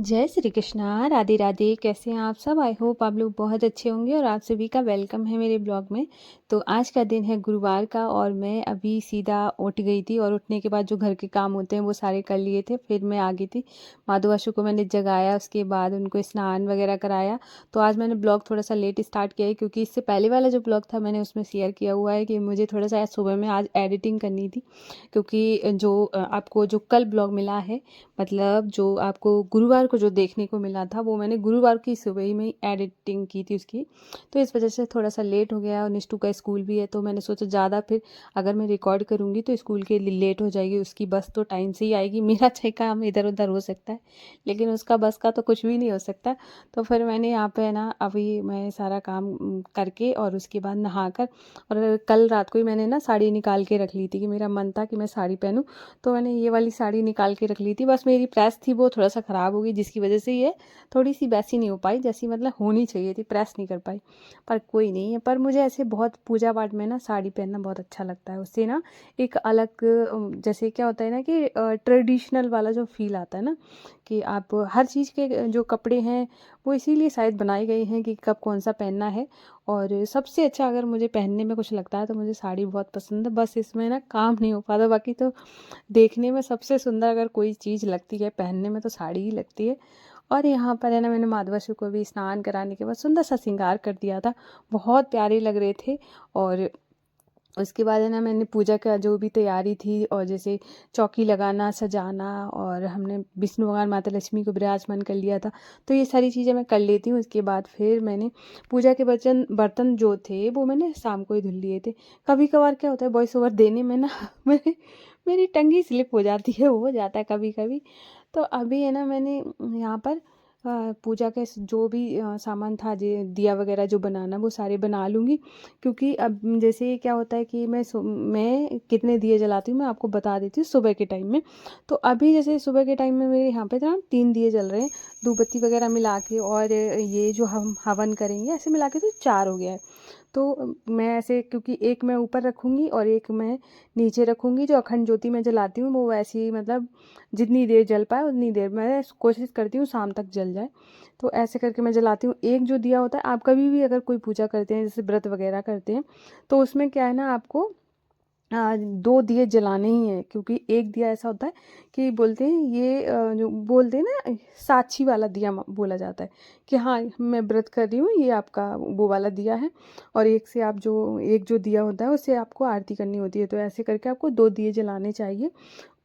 जय श्री कृष्णा, राधे राधे। कैसे हैं आप सब? आई होप आप लोग बहुत अच्छे होंगे और आप सभी का वेलकम है मेरे ब्लॉग में। तो आज का दिन है गुरुवार का और मैं अभी सीधा उठ गई थी और उठने के बाद जो घर के काम होते हैं वो सारे कर लिए थे। फिर मैं आ गई थी, माधु आशु को मैंने जगाया, उसके बाद उनको स्नान वगैरह कराया। तो आज मैंने ब्लॉग थोड़ा सा लेट स्टार्ट किया है क्योंकि इससे पहले वाला जो ब्लॉग था मैंने उसमें शेयर किया हुआ है कि मुझे थोड़ा सा सुबह में आज एडिटिंग करनी थी। क्योंकि जो आपको जो कल ब्लॉग मिला है, मतलब जो आपको गुरुवार को जो देखने को मिला था वो मैंने गुरुवार की सुबह ही में एडिटिंग की थी उसकी। तो इस वजह से थोड़ा सा लेट हो गया और निष्ठू का स्कूल भी है, तो मैंने सोचा ज़्यादा फिर अगर मैं रिकॉर्ड करूँगी तो स्कूल के लिए लेट हो जाएगी। उसकी बस तो टाइम से ही आएगी, मेरा चाहे काम इधर उधर हो सकता है लेकिन उसका बस का तो कुछ भी नहीं हो सकता। तो फिर मैंने यहाँ पे ना अभी मैं सारा काम करके और उसके बाद नहा कर, और कल रात को ही मैंने ना साड़ी निकाल के रख ली थी कि मेरा मन था कि मैं साड़ी पहनूँ। तो मैंने ये वाली साड़ी निकाल के रख ली थी, बस मेरी प्रेस थी वो थोड़ा सा ख़राब हो गई जिसकी वजह से ये थोड़ी सी वैसी नहीं हो पाई जैसी मतलब होनी चाहिए थी, प्रेस नहीं कर पाई। पर कोई नहीं है, पर मुझे ऐसे बहुत पूजा पाठ में ना साड़ी पहनना बहुत अच्छा लगता है। उससे ना एक अलग जैसे क्या होता है ना कि ट्रेडिशनल वाला जो फील आता है ना, कि आप हर चीज़ के जो कपड़े हैं वो इसीलिए शायद बनाए गए हैं कि कब कौन सा पहनना है। और सबसे अच्छा अगर मुझे पहनने में कुछ लगता है तो मुझे साड़ी बहुत पसंद है। बस इसमें ना काम नहीं हो पाता, बाकी तो देखने में सबसे सुंदर अगर कोई चीज़ लगती है पहनने में तो साड़ी ही लगती है। और यहाँ पर है ना मैंने माधवाशु को भी स्नान कराने के बाद सुंदर सा श्रृंगार कर दिया था, बहुत प्यारे लग रहे थे। और उसके बाद है ना मैंने पूजा का जो भी तैयारी थी, और जैसे चौकी लगाना, सजाना, और हमने विष्णु भगवान माता लक्ष्मी को विराजमान कर लिया था। तो ये सारी चीज़ें मैं कर लेती हूँ। उसके बाद फिर मैंने पूजा के बर्तन बर्तन जो थे वो मैंने शाम को ही धुल लिए थे। कभी कभार क्या होता है वॉइस ओवर देने में ना मेरी टंगी स्लिप हो जाती है, हो जाता है कभी कभी। तो अभी है ना मैंने यहाँ पर पूजा के जो भी सामान था, दिया वगैरह जो बनाना वो सारे बना लूँगी। क्योंकि अब जैसे क्या होता है कि मैं कितने दिए जलाती हूँ मैं आपको बता देती हूँ सुबह के टाइम में। तो अभी जैसे सुबह के टाइम में मेरे यहाँ पे ना 3 दिए जल रहे हैं, धूप बत्ती वगैरह मिला के, और ये जो हम हवन करेंगे ऐसे मिला के तो 4 हो गया है। तो मैं ऐसे, क्योंकि एक मैं ऊपर रखूँगी और एक मैं नीचे रखूँगी, जो अखंड ज्योति मैं जलाती हूँ वो वैसे ही मतलब जितनी देर जल पाए उतनी देर मैं कोशिश करती हूँ शाम तक जल जाए। तो ऐसे करके मैं जलाती हूँ। एक जो दिया होता है, आप कभी भी अगर कोई पूजा करते हैं जैसे व्रत वगैरह करते हैं तो उसमें क्या है ना, आपको 2 दिए जलाने ही हैं। क्योंकि एक दिया ऐसा होता है कि बोलते हैं ये जो बोलते हैं ना, साक्षी वाला दिया बोला जाता है कि हाँ मैं व्रत कर रही हूँ, ये आपका वो वाला दिया है। और एक से आप जो एक जो दिया होता है उससे आपको आरती करनी होती है। तो ऐसे करके आपको 2 दिए जलाने चाहिए।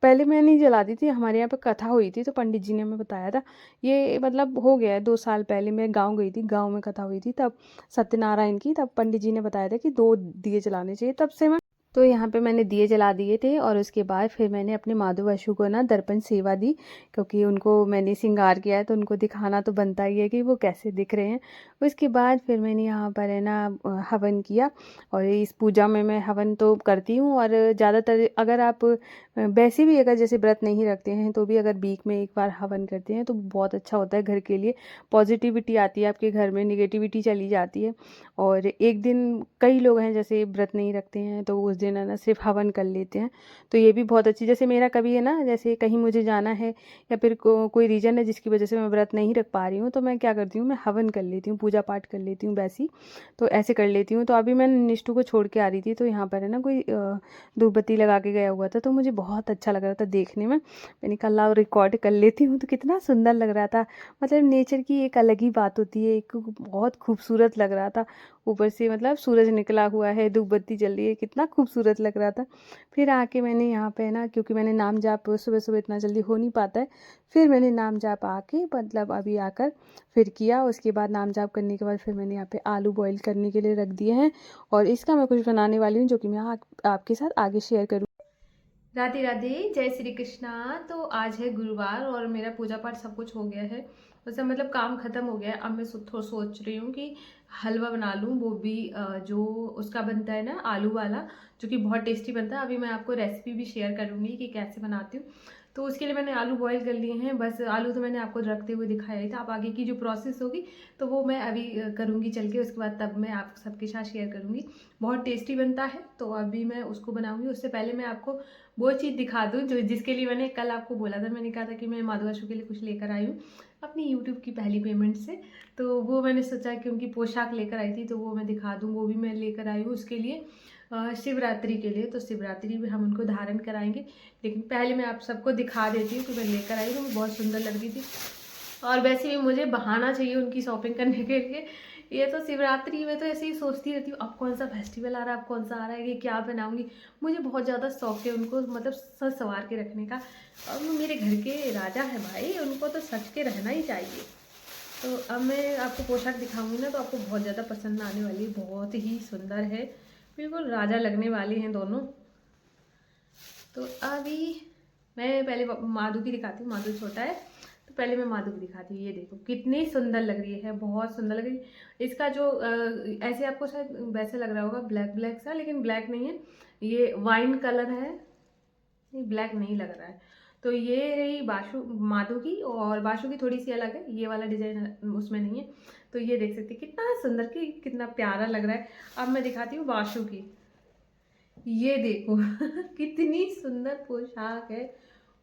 पहले मैं नहीं जलाती थी, हमारे यहाँ पे कथा हुई थी तो पंडित जी ने हमें बताया था। ये मतलब हो गया है 2 साल पहले, मैं गाँव गई थी, गाँव में कथा हुई थी तब, सत्यनारायण की, तब पंडित जी ने बताया था कि 2 दिए जलाने चाहिए। तब से मैं तो यहाँ पे मैंने दिए जला दिए थे। और उसके बाद फिर मैंने अपने माधव वशु को ना दर्पण सेवा दी, क्योंकि उनको मैंने श्रृंगार किया है तो उनको दिखाना तो बनता ही है कि वो कैसे दिख रहे हैं। उसके बाद फिर मैंने यहाँ पर है ना हवन किया। और इस पूजा में मैं हवन तो करती हूँ, और ज़्यादातर अगर आप वैसे भी अगर जैसे व्रत नहीं रखते हैं तो भी अगर वीक में एक बार हवन करते हैं तो बहुत अच्छा होता है घर के लिए। पॉजिटिविटी आती है आपके घर में, निगेटिविटी चली जाती है। और एक दिन कई लोग हैं जैसे व्रत नहीं रखते हैं तो उस दिन है ना सिर्फ हवन कर लेते हैं। तो ये भी बहुत अच्छी, जैसे मेरा कभी है ना जैसे कहीं मुझे जाना है या फिर कोई रीज़न है जिसकी वजह से मैं व्रत नहीं रख पा रही हूँ तो मैं क्या करती हूँ, मैं हवन कर लेती हूँ, पूजा पाठ कर लेती हूँ वैसी। तो ऐसे कर लेती हूँ। तो अभी मैं निष्ठू को छोड़ के आ रही थी तो यहाँ पर है ना कोई धूप बत्ती लगा के गया हुआ था, तो मुझे बहुत अच्छा लग रहा था देखने में। मैंने कहा लाओ रिकॉर्ड कर लेती हूँ, तो कितना सुंदर लग रहा था। मतलब नेचर की एक अलग ही बात होती है, एक बहुत खूबसूरत लग रहा था। ऊपर से मतलब सूरज निकला हुआ है, धूप बत्ती जल रही है, कितना खूबसूरत लग रहा था। फिर आके मैंने यहाँ पे ना, क्योंकि मैंने नाम जाप सुबह सुबह इतना जल्दी हो नहीं पाता है, फिर मैंने नाम जाप आके मतलब अभी आकर फिर किया। उसके बाद नाम जाप करने के बाद फिर मैंने यहाँ पे आलू बॉईल करने के लिए रख दिए हैं, और इसका मैं कुछ बनाने वाली हूँ जो कि मैं आपके साथ आगे शेयर करूँ। राधे राधे, जय श्री कृष्णा। तो आज है गुरुवार और मेरा पूजा पाठ सब कुछ हो गया है, वैसे मतलब काम खत्म हो गया है। अब मैं सोच रही हूँ कि हलवा बना लूँ, वो भी जो उसका बनता है ना आलू वाला, जो कि बहुत टेस्टी बनता है। अभी मैं आपको रेसिपी भी शेयर करूँगी कि कैसे बनाती हूँ। तो उसके लिए मैंने आलू बॉईल कर लिए हैं। बस आलू तो मैंने आपको रखते हुए दिखाया ही था, अब आगे की जो प्रोसेस होगी तो वो मैं अभी करूँगी चल के, उसके बाद तब मैं आप सबके साथ शेयर करूँगी। बहुत टेस्टी बनता है, तो अभी मैं उसको बनाऊँगी। उससे पहले मैं आपको वो चीज़ दिखा दूँ जो जिसके लिए मैंने कल आपको बोला था। मैंने कहा था कि मैं माधु आशु के लिए कुछ लेकर आई हूँ अपनी यूट्यूब की पहली पेमेंट से, तो वो मैंने सोचा कि उनकी पोशाक लेकर आई थी तो वो मैं दिखा दूँ। वो भी मैं लेकर आई हूँ उसके लिए शिवरात्रि के लिए, तो शिवरात्रि में हम उनको धारण कराएंगे। लेकिन पहले मैं आप सबको दिखा देती हूँ कि मैं लेकर आई हूँ, वो बहुत सुंदर लग रही थी। और वैसे भी मुझे बहाना चाहिए उनकी शॉपिंग करने के लिए। ये तो शिवरात्रि में तो ऐसे ही सोचती रहती हूँ अब कौन सा फेस्टिवल आ रहा है, अब कौन सा आ रहा है, ये क्या पहनाऊँगी। मुझे बहुत ज़्यादा शौक है उनको मतलब सज संवार के रखने का। और वो मेरे घर के राजा है भाई, उनको तो सज के रहना ही चाहिए। तो अब मैं आपको पोशाक दिखाऊंगी ना तो आपको बहुत ज़्यादा पसंद आने वाली है, बहुत ही सुंदर है, बिल्कुल राजा लगने वाले हैं दोनों। तो अभी मैं पहले माधु की दिखाती हूँ, माधु छोटा है तो पहले मैं माधु की दिखाती हूँ। ये देखो कितनी सुंदर लग रही है, बहुत सुंदर लग रही है। इसका जो ऐसे आपको शायद वैसे लग रहा होगा ब्लैक ब्लैक सा, लेकिन ब्लैक नहीं है, ये वाइन कलर है, ये ब्लैक नहीं लग रहा है। तो ये रही बाशु माधु की, और बाशु की थोड़ी सी अलग है, ये वाला डिजाइन उसमें नहीं है। तो ये देख सकते हैं कितना सुंदर की कितना प्यारा लग रहा है। अब मैं दिखाती हूँ बाशु की, ये देखो कितनी सुंदर पोशाक है,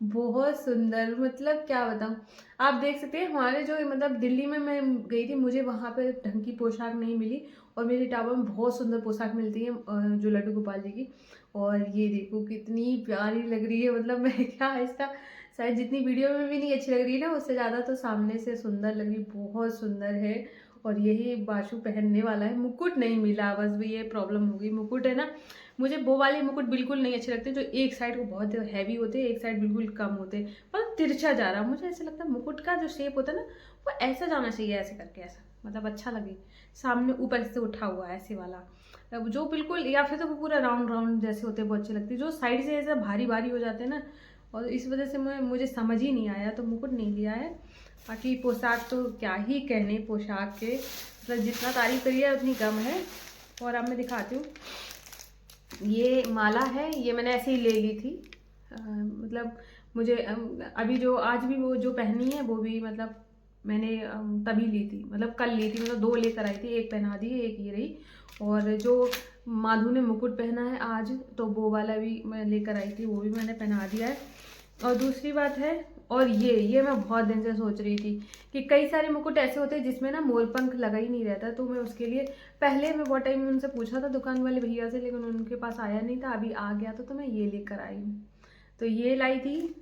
बहुत सुंदर, मतलब क्या बताऊँ। आप देख सकते हैं हमारे जो मतलब दिल्ली में मैं गई थी, मुझे वहाँ पे ढंग की पोशाक नहीं मिली, और मेरे टावर में बहुत सुंदर पोशाक मिलती है जो लड्डू गोपाल जी की। और ये देखो कितनी प्यारी लग रही है, मतलब मैं क्या इसका शायद जितनी वीडियो में भी नहीं अच्छी लग रही है ना, उससे ज़्यादा तो सामने से सुंदर लग रही, बहुत सुंदर है। और यही बाशु पहनने वाला है, मुकुट नहीं मिला, बस भी ये प्रॉब्लम हो गई। मुकुट है ना, मुझे वो वाले मुकुट बिल्कुल नहीं अच्छे लगते जो एक साइड को बहुत हैवी होते हैं, एक साइड बिल्कुल कम होते हैं, मतलब तिरछा जा रहा। मुझे ऐसा लगता है मुकुट का जो शेप होता है ना वो ऐसा जाना चाहिए, ऐसे करके ऐसा, मतलब अच्छा लगे, सामने ऊपर से उठा हुआ ऐसे वाला। अब जो बिल्कुल, या फिर तो वो पूरा राउंड राउंड जैसे होते हैं वो अच्छे लगते हैं, जो साइड से ऐसा भारी भारी हो जाते हैं ना, और इस वजह से मुझे समझ ही नहीं आया, तो मुकुट नहीं लिया है। बाकी पोशाक तो क्या ही कहने पोशाक के, मतलब जितना तारीफ करिए उतनी कम है। और अब मैं दिखाती हूँ, ये माला है, ये मैंने ऐसे ही ले ली थी, मतलब मुझे अभी जो आज भी वो जो पहनी है वो भी मतलब मैंने तभी ली थी, मतलब कल ली थी, मतलब 2 लेकर आई थी, एक पहना दी, एक ये रही। और जो माधु ने मुकुट पहना है आज, तो वो वाला भी मैं लेकर आई थी, वो भी मैंने पहना दिया है। और दूसरी बात है, और ये मैं बहुत दिन से सोच रही थी कि कई सारे मुकुट ऐसे होते हैं जिसमें ना मोर पंख लगा ही नहीं रहता, तो मैं उसके लिए पहले मैं बहुत टाइम उनसे पूछा था दुकान वाले भैया से, लेकिन उनके पास आया नहीं था, अभी आ गया तो मैं ये लेकर आई हूँ। तो ये लाई थी,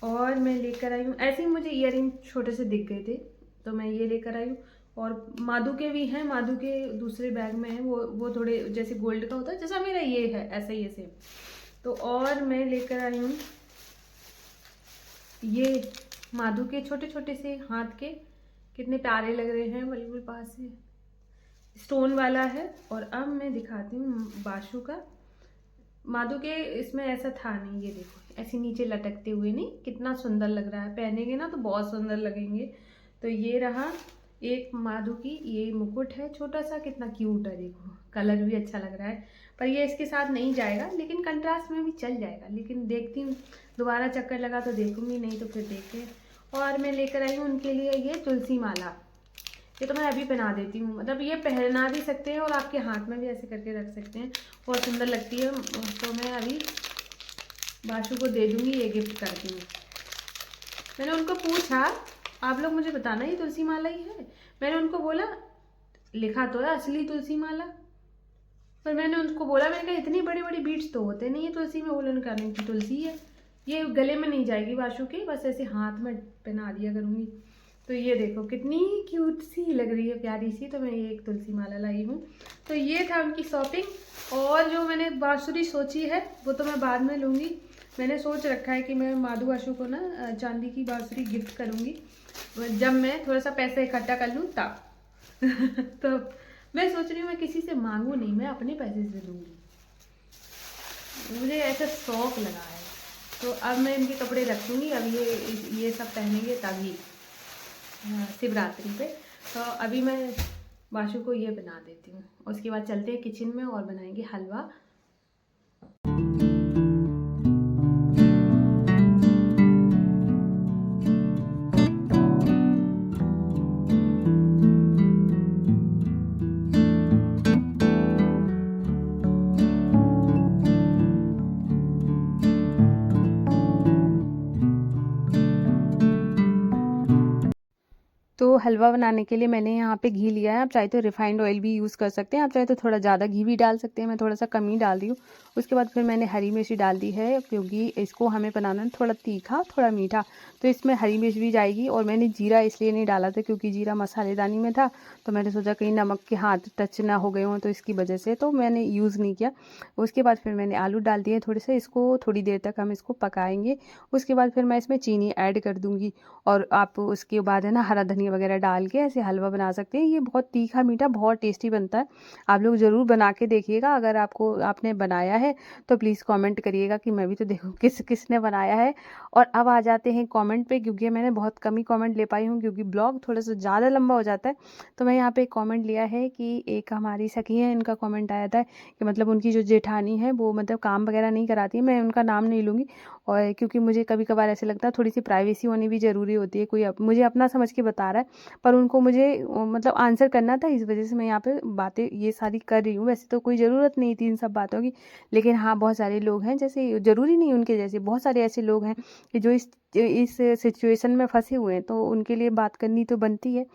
और मैं लेकर आई हूँ ऐसे ही, मुझे ईयरिंग छोटे से दिख गए थे तो मैं ये लेकर आई हूँ। और माधु के भी हैं, माधु के दूसरे बैग में है, वो थोड़े जैसे गोल्ड का होता है, जैसा मेरा ये है ऐसा ही सेम। तो और मैं लेकर आई हूँ ये माधु के छोटे छोटे से हाथ के, कितने प्यारे लग रहे हैं, बिल्कुल पास से स्टोन वाला है। और अब मैं दिखाती हूँ बाशु का। माधु के इसमें ऐसा था नहीं, ये देखो ऐसे नीचे लटकते हुए, नहीं कितना सुंदर लग रहा है, पहनेंगे ना तो बहुत सुंदर लगेंगे। तो ये रहा एक माधु की, ये मुकुट है छोटा सा, कितना क्यूट है, देखो कलर भी अच्छा लग रहा है, पर ये इसके साथ नहीं जाएगा, लेकिन कंट्रास्ट में भी चल जाएगा। लेकिन देखती हूँ दोबारा चक्कर लगा तो देखूंगी, नहीं तो फिर देखे। और मैं लेकर आई हूँ उनके लिए ये तुलसी माला, ये तो मैं अभी पहना देती हूँ, मतलब ये पहना भी सकते हैं और आपके हाथ में भी ऐसे करके रख सकते हैं, बहुत सुंदर लगती है। तो मैं अभी बाशु को दे दूँगी, ये गिफ्ट करती हूँ। मैंने उनको पूछा आप लोग मुझे बताना ये तुलसी माला ही है, मैंने उनको बोला लिखा तो है असली तुलसी माला, पर मैंने उनको बोला, मैंने कहा इतनी बड़ी बड़ी बीट्स तो होते नहीं है तुलसी में, बोले उनका नहीं की तुलसी है, ये गले में नहीं जाएगी बाशु के, बस ऐसे हाथ में पहना दिया करूँगी। तो ये देखो कितनी क्यूट सी लग रही है, प्यारी सी, तो मैं ये एक तुलसी माला लाई हूँ। तो ये था उनकी शॉपिंग। और जो मैंने बांसुरी सोची है वो तो मैं बाद में लूँगी, मैंने सोच रखा है कि मैं माधु आशु को ना चांदी की बांसुरी गिफ्ट करूँगी जब मैं थोड़ा सा पैसा इकट्ठा कर लूँ तब तो मैं सोच रही हूँ मैं किसी से मांगू नहीं, मैं अपने पैसे से दूँगी, मुझे ऐसा शौक लगा है। तो अब मैं इनके कपड़े रखूँगी, अब ये सब पहनेंगे तभी शिवरात्रि पे। तो अभी मैं बाशु को ये बना देती हूँ, उसके बाद चलते हैं किचन में और बनाएंगे हलवा। तो हलवा बनाने के लिए मैंने यहाँ पे घी लिया है। आप चाहे तो रिफाइंड ऑयल भी यूज़ कर सकते हैं, आप चाहे तो थोड़ा ज़्यादा घी भी डाल सकते हैं, मैं थोड़ा सा कम ही डाल रही हूँ। उसके बाद फिर मैंने हरी मिर्ची डाल दी है, क्योंकि इसको हमें बनाना है थोड़ा तीखा थोड़ा मीठा, तो इसमें हरी मिर्च भी जाएगी। और मैंने जीरा इसलिए नहीं डाला था क्योंकि जीरा मसालेदानी में था, तो मैंने सोचा कहीं नमक के हाथ टच ना हो गए हों, तो इसकी वजह से तो मैंने यूज़ नहीं किया। उसके बाद फिर मैंने आलू डाल दिए थोड़े से, इसको थोड़ी देर तक हम इसको पकाएंगे। उसके बाद फिर मैं इसमें चीनी ऐड कर दूँगी, और आप उसके बाद है ना हरा धनिया वगैरह डाल के ऐसे हलवा बना सकते हैं। ये बहुत तीखा मीठा बहुत टेस्टी बनता है। आप लोग ज़रूर बना के देखिएगा। अगर आपने बनाया है तो प्लीज़ कमेंट करिएगा कि मैं भी तो देखूँ किस किसने बनाया है। और अब आ जाते हैं कमेंट पे, क्योंकि मैंने बहुत कम ही कमेंट ले पाई हूँ, क्योंकि ब्लॉग थोड़ा सा ज़्यादा लंबा हो जाता है। तो मैं यहाँ पे एक कमेंट लिया है कि एक हमारी सखी है, इनका कमेंट आया था कि मतलब उनकी जो जेठानी है वो मतलब काम वगैरह नहीं कराती है। मैं उनका नाम नहीं लूँगी, और क्योंकि मुझे कभी कभार ऐसे लगता है थोड़ी सी प्राइवेसी होनी भी ज़रूरी होती है। कोई मुझे अपना समझ के बता रहा है, पर उनको मुझे मतलब आंसर करना था, इस वजह से मैं यहाँ पे बातें ये सारी कर रही हूँ। वैसे तो कोई ज़रूरत नहीं थी इन सब बातों की, लेकिन हाँ बहुत सारे लोग हैं, जैसे ज़रूरी नहीं उनके जैसे बहुत सारे ऐसे लोग हैं कि जो इस सिचुएशन में फंसे हुए हैं, तो उनके लिए बात करनी तो बनती है।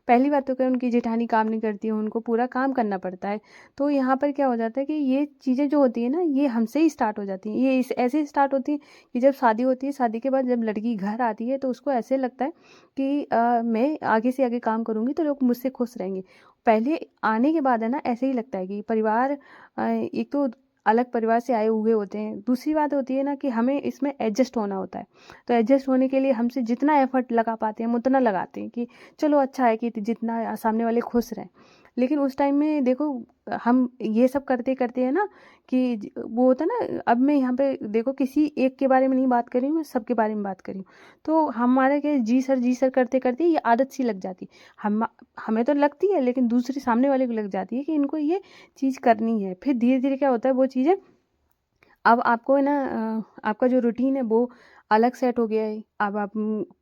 पहली बात तो क्या, उनकी जेठानी काम नहीं करती है, उनको पूरा काम करना पड़ता है। तो यहाँ पर क्या हो जाता है कि ये चीज़ें जो होती है ना, ये हमसे ही स्टार्ट हो जाती हैं। ये इस ऐसे स्टार्ट होती हैं कि जब शादी होती है, शादी के बाद जब लड़की घर आती है तो उसको ऐसे लगता है कि मैं आगे से आगे काम करूँगी तो लोग मुझसे खुश रहेंगे। पहले आने के बाद है ना ऐसे ही लगता है कि परिवार एक तो अलग परिवार से आए हुए होते हैं, दूसरी बात होती है ना कि हमें इसमें एडजस्ट होना होता है। तो एडजस्ट होने के लिए हमसे जितना एफर्ट लगा पाते हैं हम उतना लगाते हैं कि चलो अच्छा है कि जितना सामने वाले खुश रहें। लेकिन उस टाइम में देखो, हम ये सब करते करते है ना कि वो होता है ना, अब मैं यहाँ पे देखो किसी एक के बारे में नहीं बात कर रही हूँ, मैं सबके बारे में बात कर रही हूँ। तो हमारे के जी सर करते करते ये आदत सी लग जाती है। हम हमें तो लगती है, लेकिन दूसरे सामने वाले को लग जाती है कि इनको ये चीज़ करनी है। फिर धीरे धीरे क्या होता है, वो चीज़ें अब आपको है ना आपका जो रूटीन है वो अलग सेट हो गया है। अब आप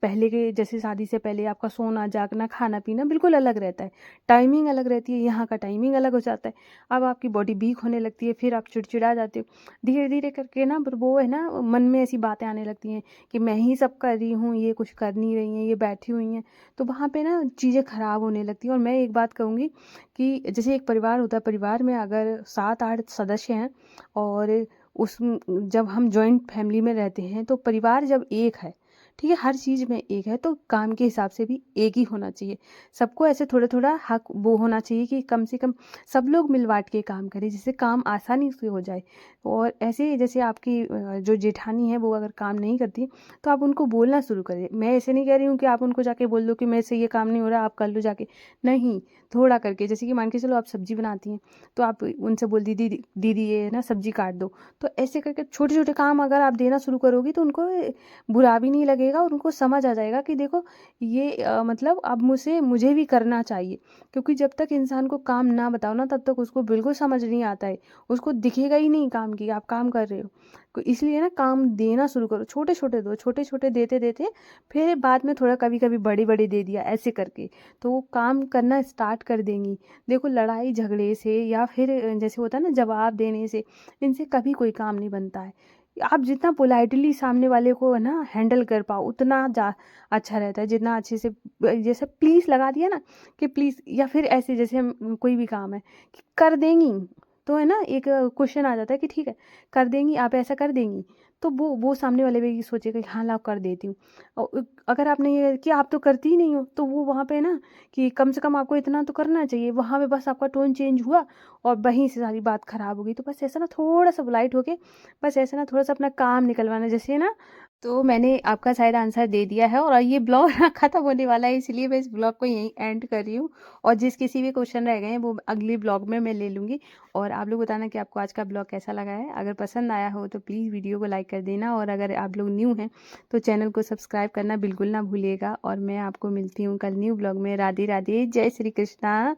पहले के जैसे शादी से पहले आपका सोना जागना खाना पीना बिल्कुल अलग रहता है, टाइमिंग अलग रहती है, यहाँ का टाइमिंग अलग हो जाता है। अब आपकी बॉडी वीक होने लगती है, फिर आप चिड़चिड़ा जाते हो। धीरे धीरे करके ना फिर वो है ना मन में ऐसी बातें आने लगती हैं कि मैं ही सब कर रही हूँ, ये कुछ कर नहीं रही हैं, ये बैठी हुई हैं। तो वहाँ पे ना चीज़ें खराब होने लगती हैं। और मैं एक बात कहूँगी कि जैसे एक परिवार होता है, परिवार में अगर 7-8 सदस्य हैं, और उस जब हम जॉइंट फैमिली में रहते हैं, तो परिवार जब एक है, ठीक है, हर चीज़ में एक है, तो काम के हिसाब से भी एक ही होना चाहिए। सबको ऐसे थोड़ा थोड़ा हक वो होना चाहिए कि कम से कम सब लोग मिल बांट के काम करें, जिससे काम आसानी से हो जाए। और ऐसे जैसे आपकी जो जेठानी है वो अगर काम नहीं करती, तो आप उनको बोलना शुरू करें। मैं ऐसे नहीं कह रही हूँ कि आप उनको जाके बोल दो कि मेरे से ये काम नहीं हो रहा, आप कर लो जाके। नहीं, थोड़ा करके, जैसे कि मान के चलो आप सब्जी बनाती हैं, तो आप उनसे बोल दीदी दीदी ये ना सब्जी काट दो। तो ऐसे करके छोटे छोटे काम अगर आप देना शुरू करोगी, तो उनको बुरा भी नहीं लगेगा, और उनको समझ आ जाएगा कि देखो ये मतलब अब मुझे भी करना चाहिए। क्योंकि जब तक इंसान को काम ना बताओ ना, तब तक उसको बिल्कुल समझ नहीं आता है, उसको दिखेगा ही नहीं काम की आप काम कर रहे हो। तो इसलिए ना काम देना शुरू करो, छोटे छोटे दो, छोटे छोटे देते देते फिर बाद में थोड़ा कभी कभी बड़े बड़े दे दिया, ऐसे करके तो वो काम करना स्टार्ट कर देंगी। देखो लड़ाई झगड़े से या फिर जैसे होता है ना जवाब देने से, इनसे कभी कोई काम नहीं बनता है। आप जितना पोलाइटली सामने वाले को है ना हैंडल कर पाओ, उतना अच्छा रहता है। जितना अच्छे से जैसे प्लीज़ लगा दिया ना कि प्लीज़, या फिर ऐसे जैसे हम कोई भी काम है कि कर देंगी, तो है ना एक क्वेश्चन आ जाता है कि ठीक है कर देंगी, आप ऐसा कर देंगी, तो वो सामने वाले भी सोचेगा कि हाँ लाओ कर देती हूँ। और अगर आपने ये कि आप तो करती ही नहीं हो, तो वो वहाँ पे ना कि कम से कम आपको इतना तो करना चाहिए, वहाँ पे बस आपका टोन चेंज हुआ और वहीं से सारी बात खराब हो गई। तो बस ऐसा ना थोड़ा सा पोलाइट होके, बस ऐसे ना थोड़ा सा अपना काम निकलवाना, जैसे ना। तो मैंने आपका शायद आंसर दे दिया है, और ये ब्लॉग ना खत्म होने वाला है, इसलिए मैं इस ब्लॉग को यहीं एंड कर रही हूँ। और जिस किसी भी क्वेश्चन रह गए हैं वो अगली ब्लॉग में मैं ले लूँगी। और आप लोग बताना कि आपको आज का ब्लॉग कैसा लगा है। अगर पसंद आया हो तो प्लीज़ वीडियो को लाइक कर देना, और अगर आप लोग न्यू हैं तो चैनल को सब्सक्राइब करना बिल्कुल ना भूलिएगा। और मैं आपको मिलती हूँ कल न्यू ब्लॉग में। राधे राधे, जय श्री कृष्णा।